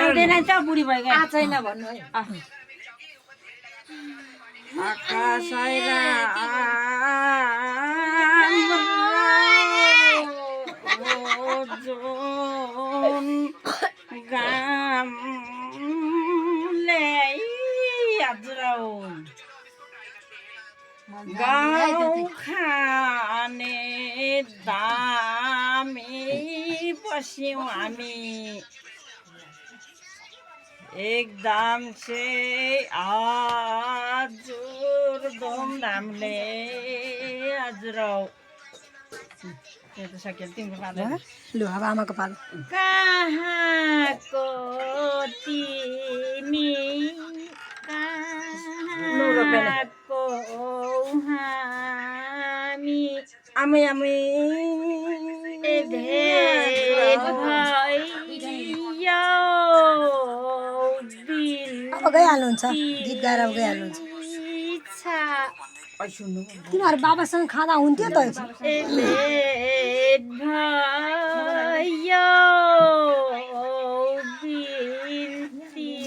आउँदैन नि त बुढी भइगयो छैन भन्नु है आकाश गाउँ खाने दामी बस्यौँ हामी एकदम से हजुर धुमधामले हजुर त्यो त सक्यो तिम्रो पालो लु अब आमाको पालो कहाँको तिमी कहाँको हामी आमै आमै भेट भयो अब गइहाल्नुहुन्छ गीत गाएर अब गइहाल्नुहुन्छ तिमीहरू बाबासँग खाँदा हुन्थ्यो त भेट भयो बिन्तीमा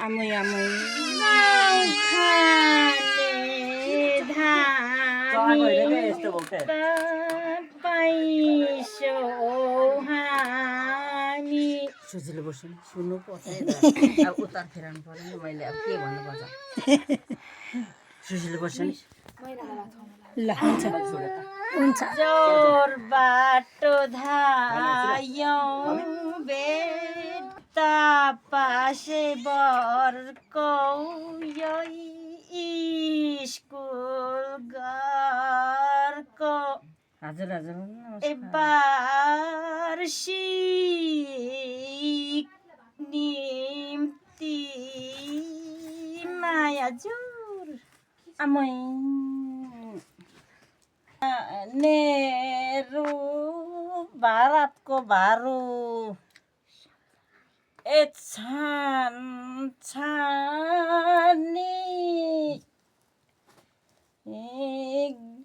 आमै आमै पैसो हामी सुजिलो बस्नु सुन्नु पर्छ अब उतार फेराउनु पर्यो नि मैले अब के भन्नुपर्छ सुजिलो बस्नु नि ल हुन्छ हुन्छ जोर बाटो धायौँ बेटा पासे बर्को स्कुल घरको हजुर हजुर वार्षिक निम्ति माया जुर आमै नेहरू भारतको भारू छान छानी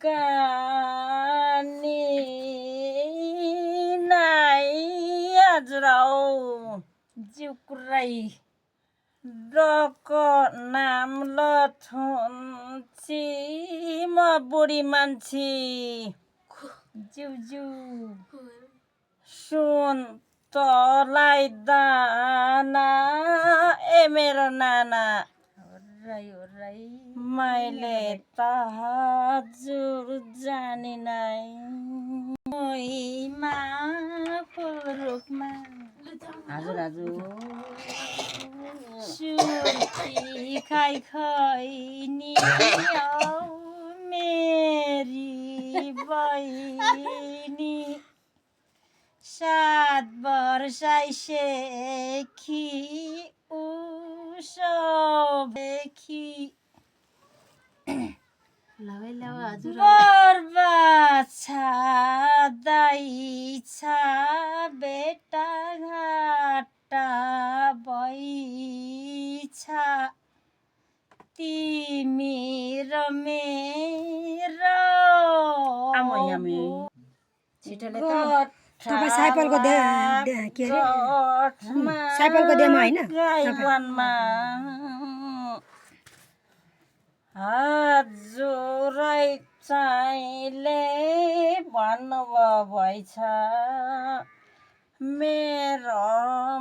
गानी नाइ हजुर जिउ कुराई डको नाम लथुन्ची म बुढी मान्छे जिउ जिउ सुन तलाई दाना ए मेरो नाना मैले त हजुर जाने नै महिमाको रूपमा हजुर हजुर सुर्ती खाइ खैनी मेरी बहिनी 7 वर्षाइसेखि उसोभेखि बर्बाद छ दाइ छ बेटा घाटा भइछ तिमी र मेरो तपाईँ साइपलको के अरे साइपलको देमा होइन हजुरै चाहिँले भन्नुभयो भएछ मेरो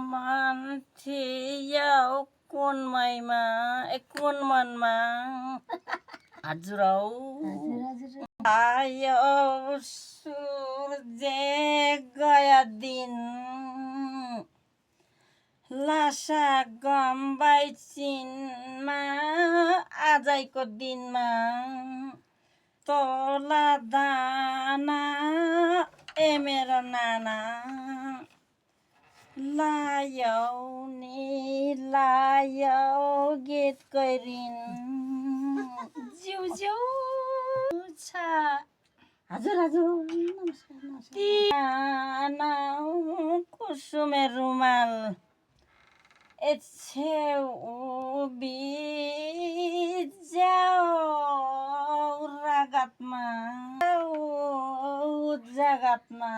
मन थियो कुन मनमा हजुर आयो सूर्य गया दिन लासा गम्बाई चिनमा आजैको दिनमा तोला दाना ए मेरो नाना लायौ नि लायौ गीत करिन जिउ जिउ छ हजुर हजुर नमस्कार कुसुमे रुमाल छेउ बिजाऊ रगतमा जगतमा